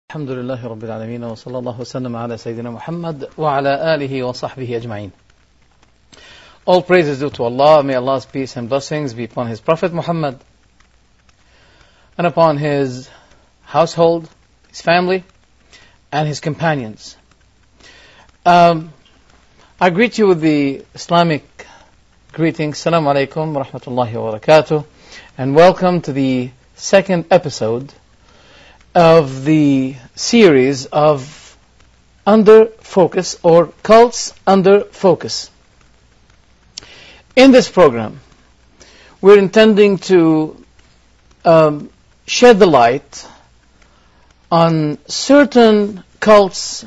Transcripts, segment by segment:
الحمد لله رب العالمين وصلى الله وسلم على سيدنا محمد وعلى آله وصحبه أجمعين. All praise is due to Allah. May Allah's peace and blessings be upon His Prophet Muhammad and upon his household, his family, and his companions. I greet you with the Islamic greeting. Assalamu alaikum wa rahmatullahi wa barakatuh, and welcome to the second episode of the series of Under Focus, or Cults Under Focus. In this program, we're intending to shed the light on certain cults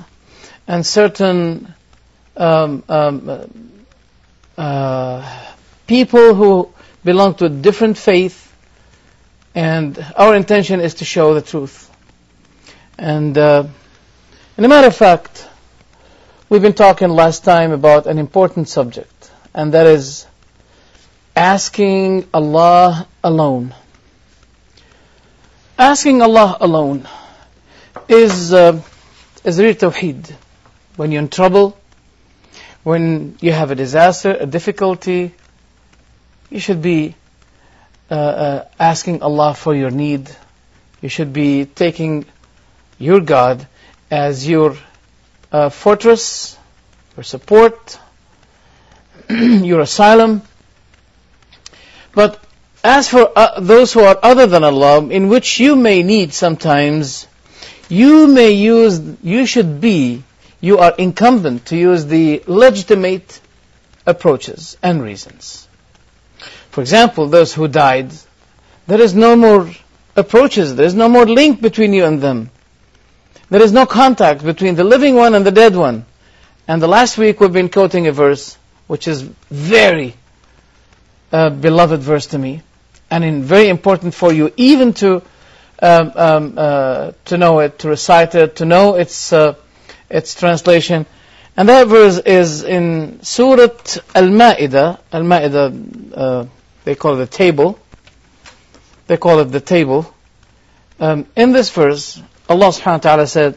and certain people who belong to a different faith, and our intention is to show the truth. And as a matter of fact, we've been talking last time about an important subject, and that is asking Allah alone. Asking Allah alone is real tawheed. When you're in trouble, when you have a disaster, a difficulty, you should be asking Allah for your need. You should be taking your God as your fortress, your support, your asylum. But as for those who are other than Allah, in which you may need sometimes, you are incumbent to use the legitimate approaches and reasons. For example, those who died, there is no more approaches, there is no more link between you and them. There is no contact between the living one and the dead one. And the last week we've been quoting a verse which is very beloved verse to me, and very important for you even to know it, to recite it, to know its translation. And that verse is in Surah Al-Ma'idah. Al-Ma'idah, they call it the table. They call it the table. In this verse, Allah subhanahu wa ta'ala said,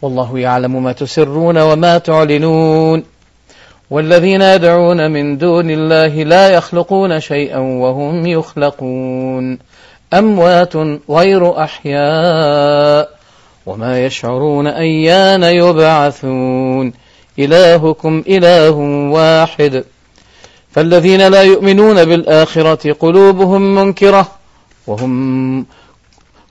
وَاللَّهُ يَعْلَمُ مَا تُسِرُّونَ وَمَا تُعْلِنُونَ وَالَّذِينَ يَدْعُونَ مِن دُونِ اللَّهِ لَا يَخْلُقُونَ شَيْئًا وَهُمْ يُخْلَقُونَ أَمْوَاتٌ غَيْرُ أَحْيَاءٍ وَمَا يَشْعُرُونَ أَيَّانَ يُبْعَثُونَ إِلَٰهُكُمْ إِلَٰهٌ وَاحِدٌ فَالَّذِينَ لَا يُؤْمِنُونَ بِالْآخِرَةِ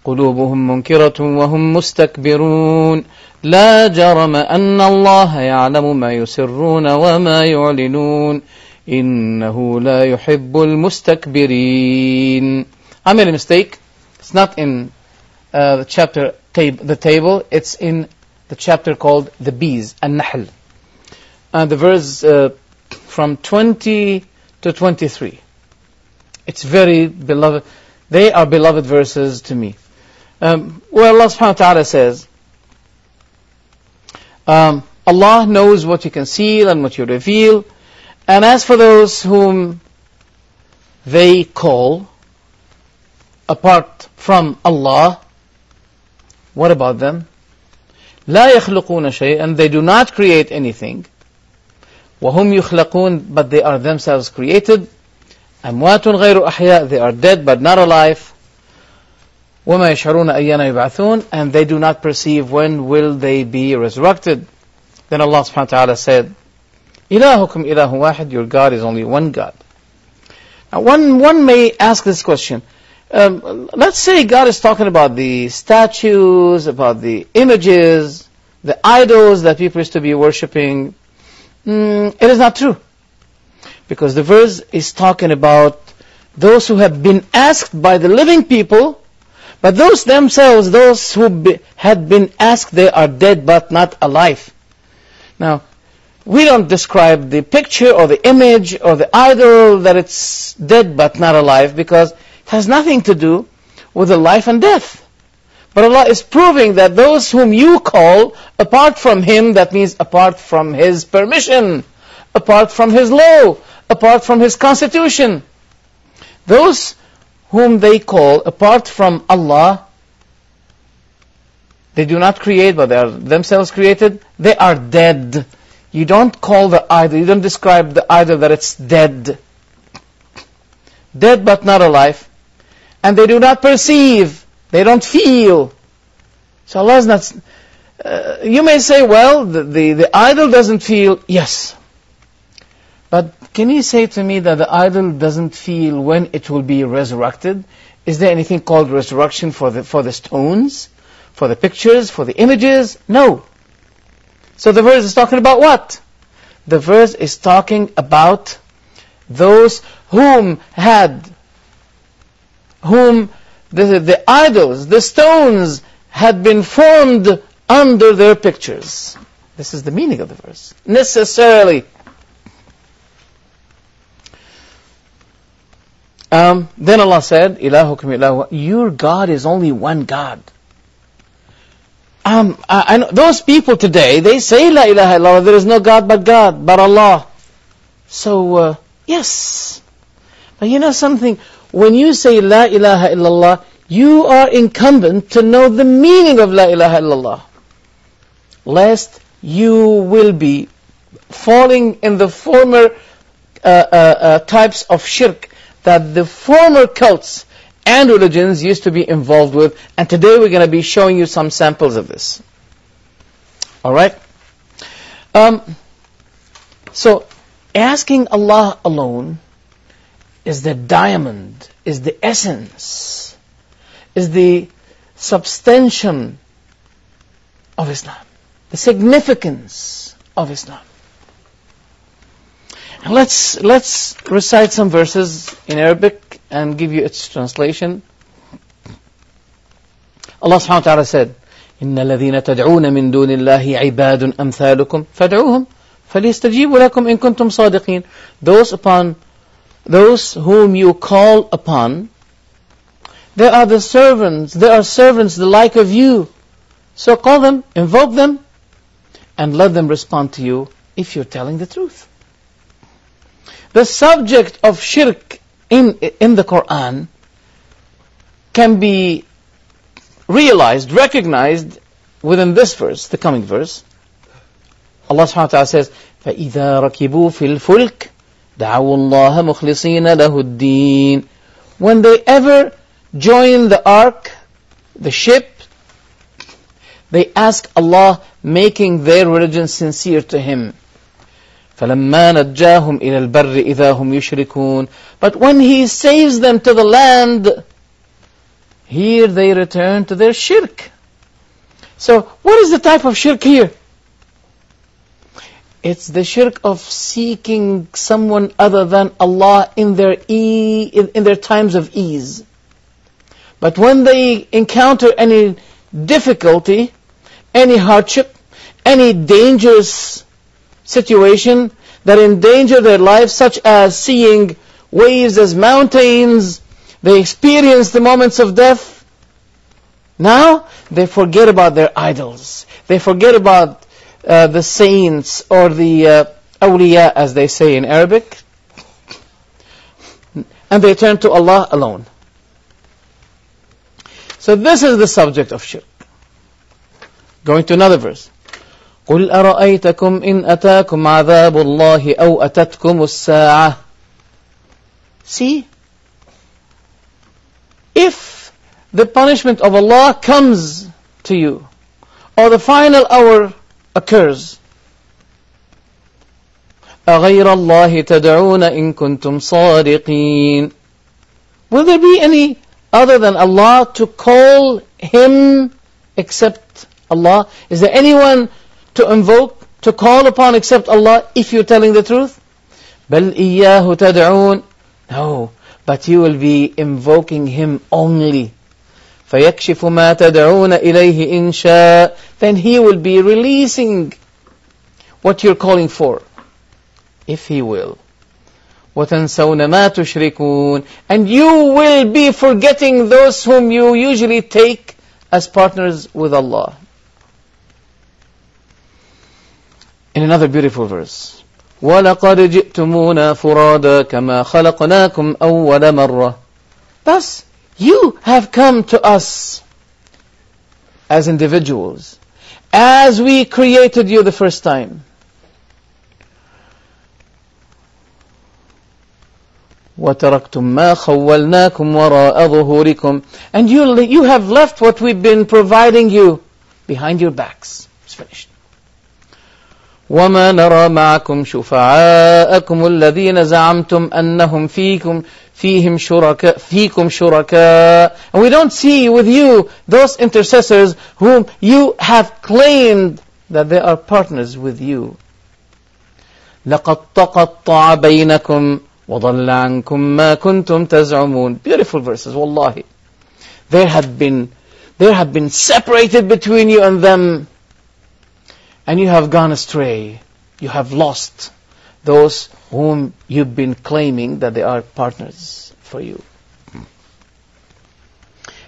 قلوبهم منكرة وهم مستكبرون لا جرم أن الله يعلم ما يسرون وما يعلنون إنه لا يحب المستكبرين. I made a mistake. It's not in the chapter the table. It's in the chapter called the bees, An-Nahl. The verse from 20 to 23. It's very beloved. They are beloved verses to me. Where Allah subhanahu wa ta'ala says, Allah knows what you conceal and what you reveal. And as for those whom they call apart from Allah, what about them? لا يخلقون شيئا, they do not create anything. وهم يخلقون, but they are themselves created. أموات غير أحياء, they are dead but not alive. وَمَا يَشْعُرُونَ أَيَّانَ يُبْعَثُونَ, and they do not perceive when will they be resurrected. Then Allah subhanahu wa ta'ala said, إِلَهُكُمْ إِلَهٌ وَاحِدٌ, your God is only one God. Now one may ask this question. Let's say God is talking about the statues, about the images, the idols that people used to be worshipping. It is not true. Because the verse is talking about those who have been asked by the living people, but those themselves, those who had been asked, they are dead but not alive. Now, we don't describe the picture or the image or the idol that it's dead but not alive, because it has nothing to do with the life and death. But Allah is proving that those whom you call apart from Him, that means apart from His permission, apart from His law, apart from His constitution, those whom they call apart from Allah, They do not create, but they are themselves created. They are dead. You don't call the idol, you don't describe the idol that it's dead. Dead but not alive. And they do not perceive. They don't feel. So Allah is not... you may say, well, the idol doesn't feel. Yes. But can you say to me that the idol doesn't feel when it will be resurrected? Is there anything called resurrection for the stones? For the pictures? For the images? No. So the verse is talking about what? The verse is talking about those whom the idols, the stones had been formed under their pictures. This is the meaning of the verse. Necessarily. Then Allah said, Ilahukum ilahu, your God is only one God. I know those people today, they say La ilaha illallah, there is no God, but Allah. So, yes. But you know something, when you say La ilaha illallah, you are incumbent to know the meaning of La ilaha illallah. Lest you will be falling in the former types of shirk that the former cults and religions used to be involved with, and today we're going to be showing you some samples of this. Alright? So, asking Allah alone is the diamond, is the essence, is the substantium of Islam, the significance of Islam. And let's recite some verses in Arabic and give you its translation. Allah subhanahu wa ta'ala said, إِنَّ الَّذِينَ تَدْعُونَ مِن دُونِ اللَّهِ عِبَادٌ أَمْثَالُكُمْ فَادْعُوهُمْ فَلْيَسْتَجِيبُوا لَكُمْ إِن كُنتُمْ صَادِقِينَ. Those whom you call upon, they are servants the like of you. So call them, invoke them, and let them respond to you if you're telling the truth. The subject of shirk in the Qur'an can be realized, recognized within this verse, the coming verse. Allah subhanahu wa ta'ala says, فَإِذَا رَكِبُوا فِي الْفُلْكِ دَعَوُوا اللَّهَ مُخْلِصِينَ لَهُ الدِّينَ. When they ever join the ark, the ship, they ask Allah, making their religion sincere to Him. فَلَمَّا نَجَّاهُمْ إِلَى الْبَرِّ إِذَا هُمْ يُشْرِكُونَ. But when He saves them to the land, here they return to their shirk. So, what is the type of shirk here? It's the shirk of seeking someone other than Allah in their times of ease. But when they encounter any difficulty, any hardship, any dangerous situation that endanger their lives, such as seeing waves as mountains, they experience the moments of death. Now they forget about their idols. They forget about the saints or the awliya, as they say in Arabic, and they turn to Allah alone. So this is the subject of shirk. Going to another verse. قُلْ أَرَأَيْتَكُمْ إِنْ أَتَاكُمْ عَذَابُ اللَّهِ أَوْ أَتَتْكُمُ السَّاعَةِ. See? If the punishment of Allah comes to you, or the final hour occurs, أَغَيْرَ اللَّهِ تَدْعُونَ إِن كُنْتُمْ صَادِقِينَ. Will there be any other than Allah to call Him except Allah? Is there anyone to invoke, to call upon except Allah if you're telling the truth? بَلْ إِيَّاهُ تَدْعُونَ. No, but you will be invoking Him only. فَيَكْشِفُ مَا تَدْعُونَ إِلَيْهِ inshaAllaah. Then He will be releasing what you're calling for, if He will. وَتَنْسَوْنَ مَا تُشْرِكُونَ. And you will be forgetting those whom you usually take as partners with Allah. In another beautiful verse, وَلَقَدْ جِئْتُمُونَا فُرَادًا كَمَا خَلَقْنَاكُمْ أَوَّلَ مَرَّةٍ. Thus, you have come to us as individuals, as we created you the first time. وَتَرَكْتُمْ مَا خَوَّلْنَاكُمْ وَرَاءَ ظُهُورِكُمْ, and you have left what we've been providing you behind your backs. It's finished. وَمَا نَرَى مَعَكُمْ شُفَعَاءَكُمُ الَّذِينَ زَعَمْتُمْ أَنَّهُمْ فِيكُمْ شُرَكَاء, and we don't see with you those intercessors whom you have claimed that they are partners with you. لَقَدْ تَقَطَّعَ بَيْنَكُمْ وَضَلَّ عَنْكُمْ مَا كُنْتُمْ تَزْعُمُونَ. Beautiful verses, wallahi. There have been separated between you and them, and you have gone astray. You have lost those whom you've been claiming that they are partners for you.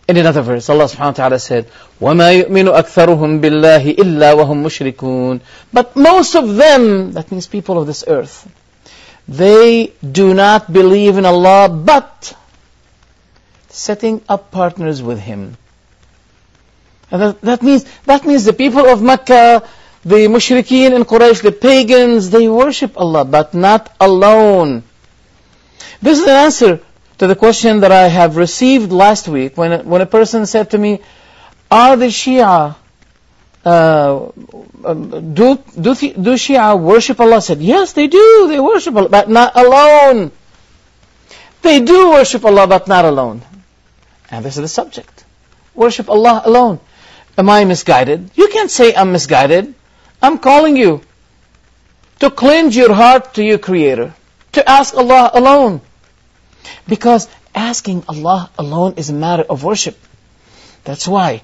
In another verse, Allah subhanahu wa ta'ala said, وَمَا يُؤْمِنُ أَكْثَرُهُمْ بِاللَّهِ إِلَّا وَهُمْ مُشْرِكُونَ. But most of them, that means people of this earth, they do not believe in Allah, but setting up partners with Him. And that means the people of Mecca, the mushrikeen in Quraysh, the pagans, they worship Allah, but not alone. This is an answer to the question that I have received last week when a person said to me, are the Shia, do Shia worship Allah? I said, yes, they do. They worship Allah, but not alone. They do worship Allah, but not alone. And this is the subject. Worship Allah alone. Am I misguided? You can't say I'm misguided. I'm calling you to cleanse your heart to your Creator, to ask Allah alone. Because asking Allah alone is a matter of worship. That's why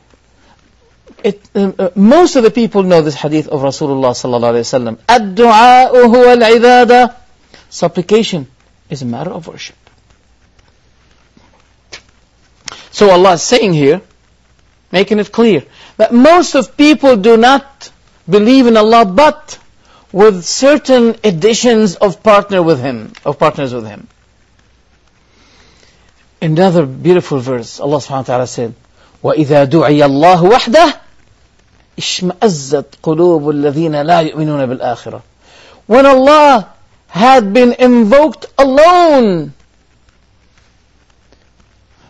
most of the people know this hadith of Rasulullah sallallahu alaihi wasallam. Ad-du'a'u huwa al-ibadah. Supplication is a matter of worship. So Allah is saying here, making it clear, that most of people do not believe in Allah, but with certain additions of partners with Him. Another beautiful verse, Allah subhanahu wa ta'ala said, وَإِذَا دُعِيَ اللَّهُ وَحْدَهُ اشْمَأَزَّتْ قُلُوبُ الَّذِينَ لَا يُؤْمِنُونَ بِالْآخِرَةِ. When Allah had been invoked alone,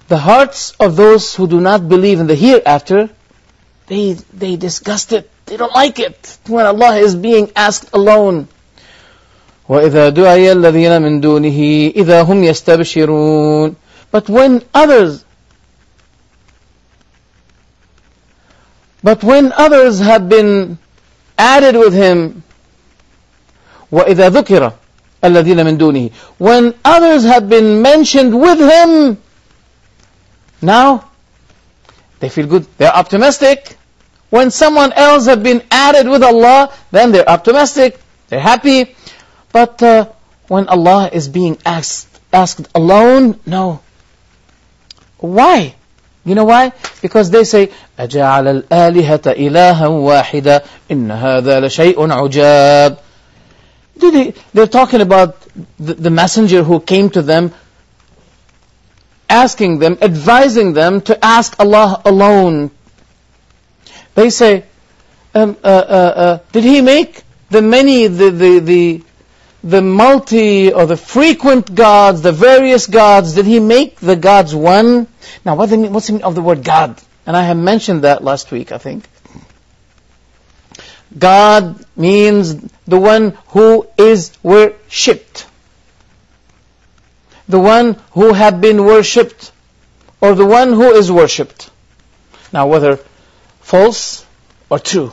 the hearts of those who do not believe in the hereafter, they disgust it. They don't like it when Allah is being asked alone. وَإِذَا دُعِيَ الَّذِينَ مِن دُونِهِ إِذَا هُمْ يَسْتَبْشِرُونَ. But when others have been added with Him, وَإِذَا ذُكِرَ الَّذِينَ مِن دُونِهِ, when others have been mentioned with Him, now they feel good, they're optimistic. When someone else has been added with Allah, then they're optimistic, they're happy. But when Allah is being asked alone, no. Why? You know why? Because they say, أَجَعَلَ الْآلِهَةَ إِلَهًا وَاحِدًا إِنَّ هَذَا لَشَيْءٌ عُجَابٌ. They're talking about the messenger who came to them, asking them, advising them to ask Allah alone. They say, did He make the many, the multi or the frequent gods, the various gods, did He make the gods one? Now what's the meaning of the word God? And I have mentioned that last week, I think. God means the one who is worshipped. The one who had been worshipped, or the one who is worshipped. Now whether false or true.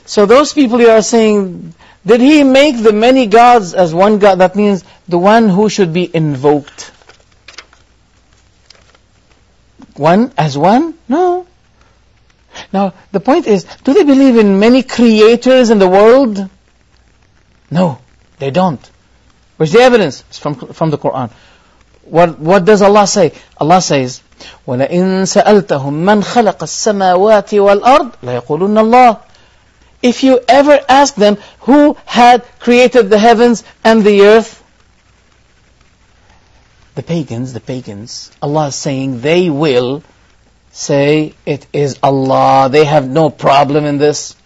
So those people here are saying, did He make the many gods as one God? That means the one who should be invoked. One as one? No. Now the point is, do they believe in many creators in the world? No, they don't. Where's the evidence? It's from the Qur'an. What does Allah say? Allah says, وَلَئِن سَأَلْتَهُمْ مَنْ خَلَقَ السَّمَاوَاتِ وَالْأَرْضِ لَيَقُولُنَّ اللَّهِ. If you ever ask them who had created the heavens and the earth, the pagans, Allah is saying they will say it is Allah. They have no problem in this.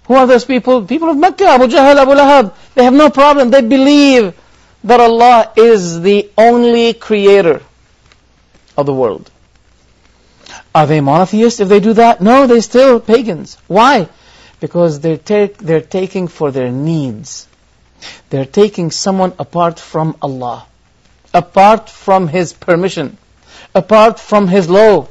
Who are those people? People of Mecca, Abu Jahl, Abu Lahab. They have no problem. They believe that Allah is the only creator of the world. Are they monotheists if they do that? No, they're still pagans. Why? Because they're taking for their needs. They're taking someone apart from Allah, apart from His permission, apart from His law.